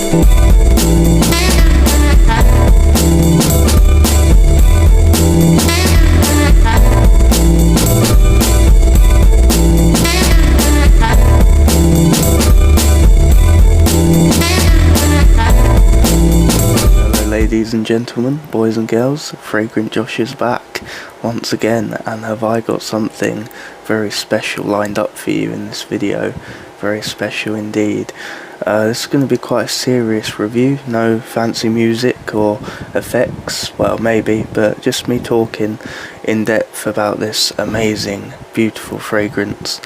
Ladies and gentlemen, boys and girls, Fragrant Josh is back once again, and have I got something very special lined up for you in this video. Very special indeed. This is going to be quite a serious review, no fancy music or effects, well maybe, but just me talking in depth about this amazing, beautiful fragrance.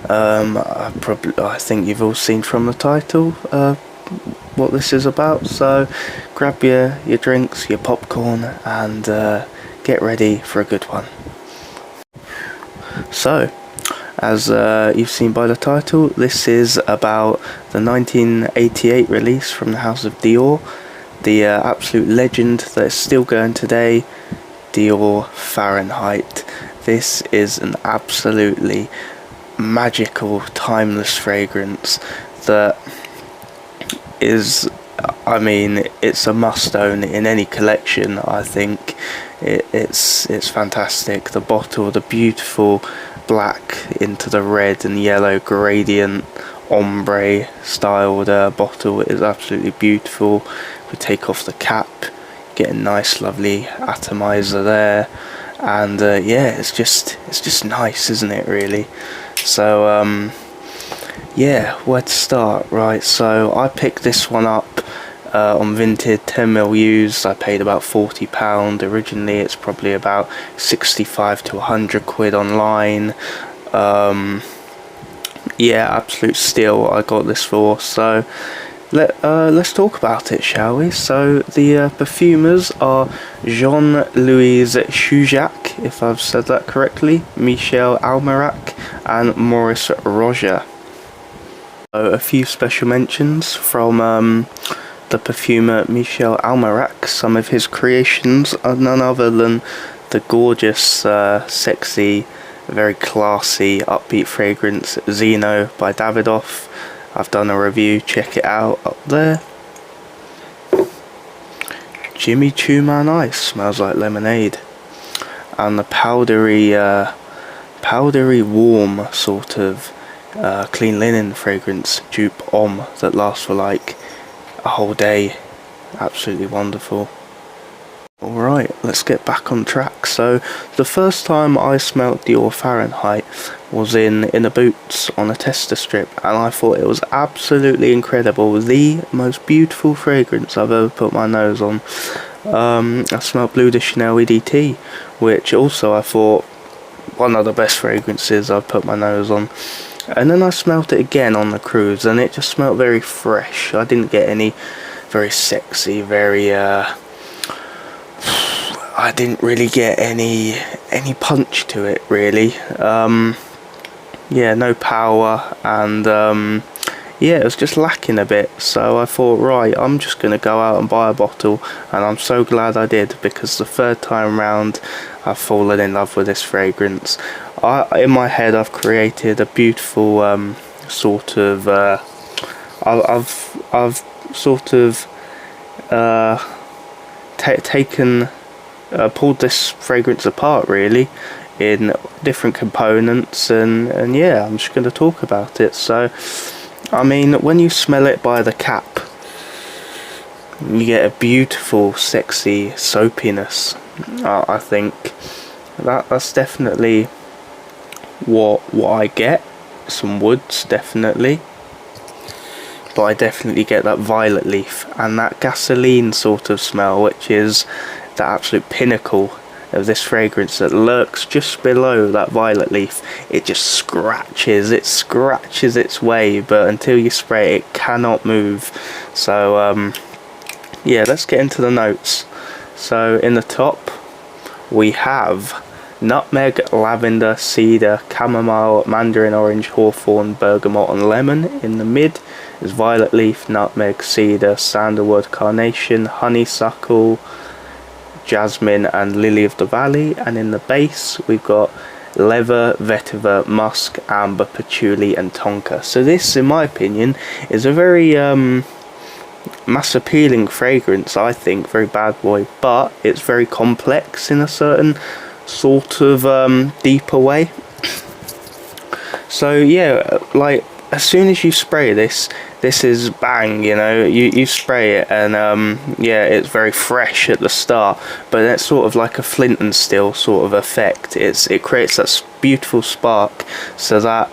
I think you've all seen from the title what this is about, so grab your drinks, your popcorn, and get ready for a good one. So, as you've seen by the title, this is about the 1988 release from the house of Dior, the absolute legend that is still going today, Dior Fahrenheit. This is an absolutely magical, timeless fragrance that is, I mean, it's a must-own in any collection. I think it's fantastic. The bottle, the beautiful black into the red and yellow gradient ombre styled bottle is absolutely beautiful. We take off the cap, get a nice lovely atomizer there, and yeah, it's just nice, isn't it, really? So yeah, where to start? Right, so I picked this one up on Vinted, 10ml used. I paid about £40 originally. It's probably about 65 to 100 quid online. Yeah, absolute steal I got this for. So let's talk about it, shall we? So the perfumers are Jean-Louis Choujac, if I've said that correctly, Michel Almerac, and Maurice Roger. So a few special mentions from the perfumer Michel Almerac. Some of his creations are none other than the gorgeous, sexy, very classy, upbeat fragrance Zeno by Davidoff. I've done a review, check it out up there. Jimmy Choo Man Ice, smells like lemonade. And the powdery warm sort of clean linen fragrance Dupe Homme that lasts for like a whole day. Absolutely wonderful. Alright, let's get back on track. So the first time I smelt Dior Fahrenheit was in a Boots on a tester strip, and I thought it was absolutely incredible. The most beautiful fragrance I've ever put my nose on. I smelled Bleu de Chanel EDT, which also I thought one of the best fragrances I've put my nose on. And then I smelt it again on the cruise, and it just smelled very fresh. I didn't get any very sexy, very I didn't really get any punch to it, really. Yeah, no power, and yeah, it was just lacking a bit. So I thought, right, I'm just gonna go out and buy a bottle, and I'm so glad I did, because the third time round I've fallen in love with this fragrance. In my head I've created a beautiful sort of I've sort of pulled this fragrance apart, really, in different components, and yeah, I'm just going to talk about it. So I mean, when you smell it by the cap, you get a beautiful, sexy soapiness. I think that's definitely what I get. Some woods, definitely, but I definitely get that violet leaf and that gasoline sort of smell, which is the absolute pinnacle of this fragrance that lurks just below that violet leaf. It just scratches its way, but until you spray it, it cannot move. So yeah, let's get into the notes. So in the top we have nutmeg, lavender, cedar, chamomile, mandarin orange, hawthorn, bergamot and lemon. In the mid is violet leaf, nutmeg, cedar, sandalwood, carnation, honeysuckle, jasmine and lily of the valley. And in the base we've got leather, vetiver, musk, amber, patchouli and tonka. So this, in my opinion, is a very mass appealing fragrance, I think, very bad boy, but it's very complex in a certain sort of deeper way. So yeah, like as soon as you spray this is bang, you know, you spray it and yeah, it's very fresh at the start, but it's sort of like a flint and steel sort of effect. It creates that beautiful spark, so that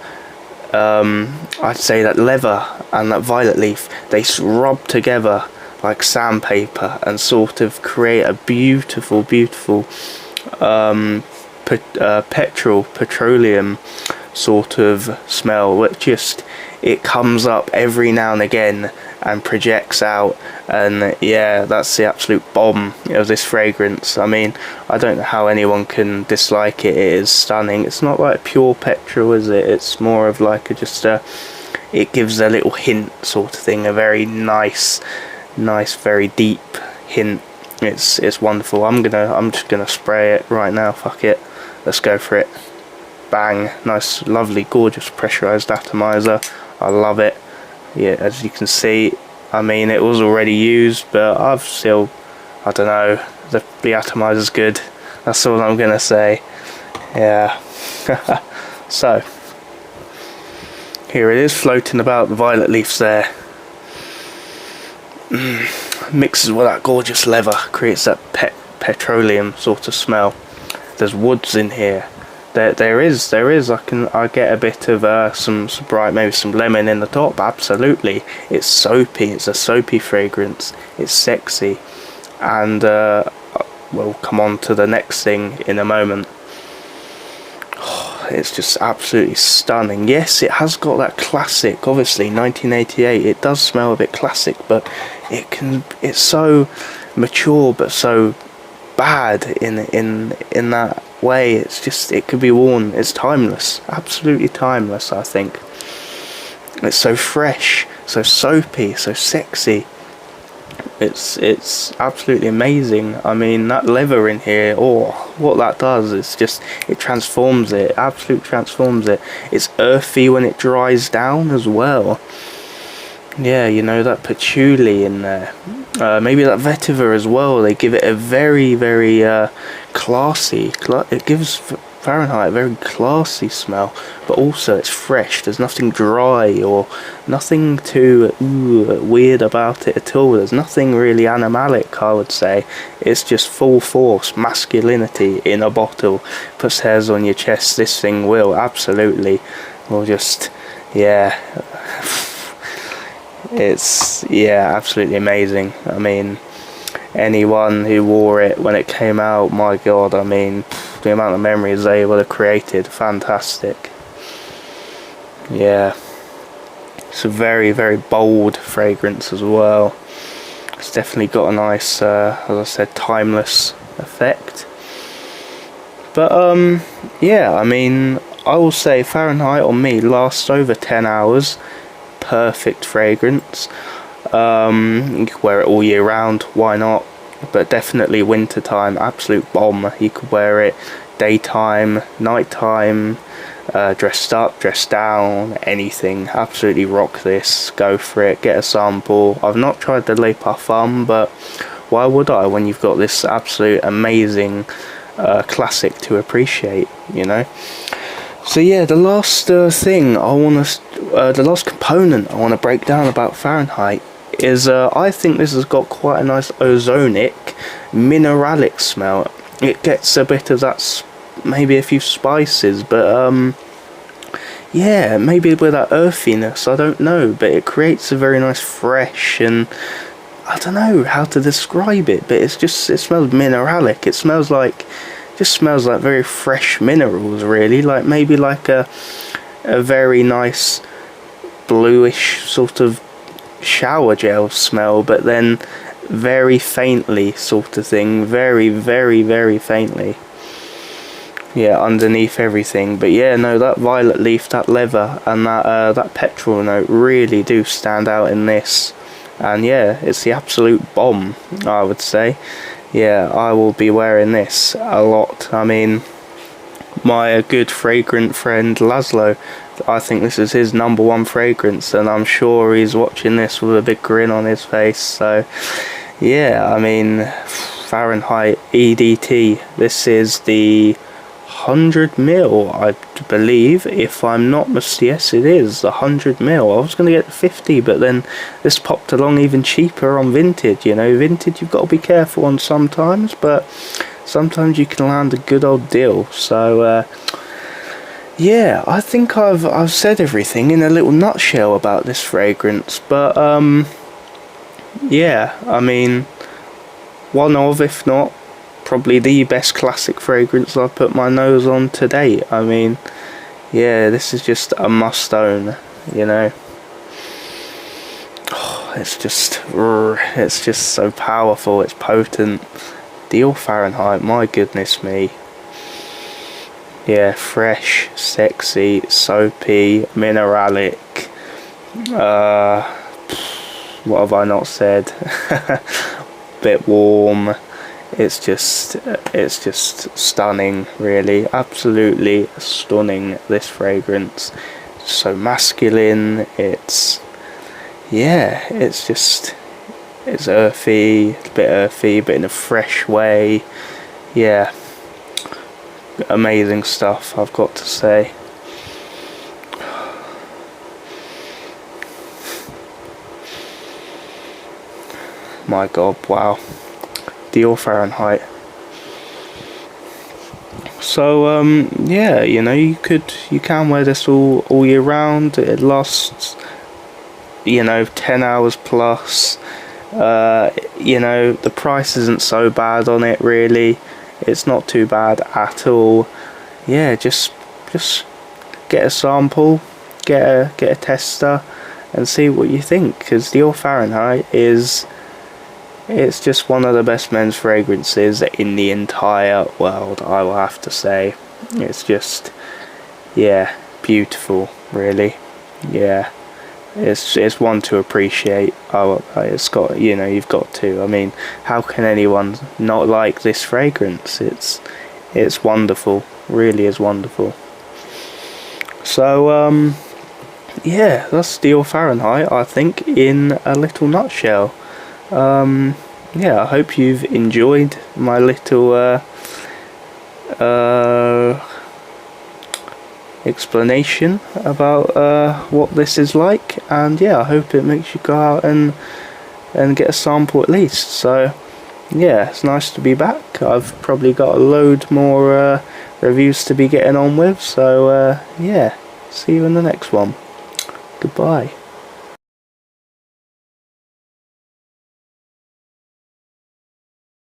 I'd say that leather and that violet leaf, they rub together like sandpaper and sort of create a beautiful petroleum sort of smell, which just, it comes up every now and again and projects out. And yeah, that's the absolute bomb of this fragrance. I mean, I don't know how anyone can dislike it. It is stunning. It's not like pure petrol, is it? It's more of like it gives a little hint sort of thing, a very nice very deep hint. It's wonderful. I'm just gonna spray it right now. Fuck it, let's go for it. Bang. Nice, lovely, gorgeous pressurized atomizer. I love it. Yeah, as you can see, I mean, it was already used, but I've still, I don't know, the atomizer's good. That's all I'm gonna say. Yeah. So here it is, floating about, the violet leaves there. Mixes with that gorgeous leather, creates that petroleum sort of smell. There's woods in here. There is. I get a bit of some bright, maybe some lemon in the top. Absolutely, it's soapy. It's a soapy fragrance. It's sexy, and we'll come on to the next thing in a moment. It's just absolutely stunning. Yes, it has got that classic, obviously 1988. It does smell a bit classic, but it's so mature, but so bad in that way. It's just, it could be worn. It's timeless, absolutely timeless. I think it's so fresh, so soapy, so sexy. It's absolutely amazing. I mean, that leather in here, oh, what that does is just, it transforms it, absolutely transforms it. It's earthy when it dries down as well. Yeah, you know, that patchouli in there, maybe that vetiver as well. They give it a very classy, it gives Fahrenheit a very classy smell, but also it's fresh. There's nothing dry or nothing too weird about it at all. There's nothing really animalic, I would say. It's just full force masculinity in a bottle. Puts hairs on your chest. This thing will absolutely, or just, yeah. It's, yeah, absolutely amazing. I mean, anyone who wore it when it came out, my god, I mean, the amount of memories they would have created, fantastic. Yeah, it's a very bold fragrance as well. It's definitely got a nice, as I said, timeless effect. But yeah, I mean, I will say Fahrenheit on me lasts over 10 hours. Perfect fragrance. You can wear it all year round, why not? But definitely winter time, absolute bomb. You could wear it daytime, nighttime, dressed up, dressed down, anything. Absolutely rock this. Go for it. Get a sample. I've not tried the Le Parfum, but why would I when you've got this absolute amazing classic to appreciate, you know? So yeah, the last thing I want to, the last component I want to break down about Fahrenheit is I think this has got quite a nice ozonic, mineralic smell. It gets a bit of that, maybe a few spices, but yeah, maybe with that earthiness, I don't know, but it creates a very nice fresh, and I don't know how to describe it, but it's just, it smells mineralic. It smells like, just smells like very fresh minerals, really, like maybe like a very nice bluish sort of shower gel smell, but then very faintly sort of thing, very faintly, yeah, underneath everything. But yeah, no, that violet leaf, that leather, and that petrol note really do stand out in this. And yeah, it's the absolute bomb, I would say. Yeah, I will be wearing this a lot. I mean, my good fragrant friend Laszlo I think this is his #1 fragrance, and I'm sure he's watching this with a big grin on his face. So yeah, I mean, Fahrenheit EDT, this is the 100ml, I believe, if I'm not mistaken. Yes, it is 100ml. I was going to get 50, but then this popped along even cheaper on Vinted. You know, Vinted, you've got to be careful on sometimes, but sometimes you can land a good old deal. So yeah, I think I've said everything in a little nutshell about this fragrance, but yeah, I mean, one of, if not probably the best classic fragrance I've put my nose on to date. I mean, yeah, this is just a must own, you know. Oh, it's just so powerful, it's potent. Dior Fahrenheit, my goodness me. Yeah, fresh, sexy, soapy, mineralic. What have I not said? Bit warm. It's just stunning, really. Absolutely stunning, this fragrance. So masculine. It's earthy, a bit earthy, but in a fresh way. Yeah, amazing stuff, I've got to say. My God, wow. Dior Fahrenheit. So yeah, you know, you can wear this all year round. It lasts, you know, 10 hours plus. You know, the price isn't so bad on it, really. It's not too bad at all. Yeah, just get a sample, get a tester, and see what you think. Because Dior Fahrenheit it's just one of the best men's fragrances in the entire world, I will have to say. It's just, yeah, beautiful, really. Yeah, it's one to appreciate. It's got, you know, you've got to. I mean, how can anyone not like this fragrance? It's wonderful, really is wonderful. So yeah, that's Dior Fahrenheit, I think, in a little nutshell. Yeah, I hope you've enjoyed my little explanation about what this is like, and yeah, I hope it makes you go out and get a sample at least. So yeah, it's nice to be back. I've probably got a load more reviews to be getting on with, so yeah, see you in the next one. Goodbye.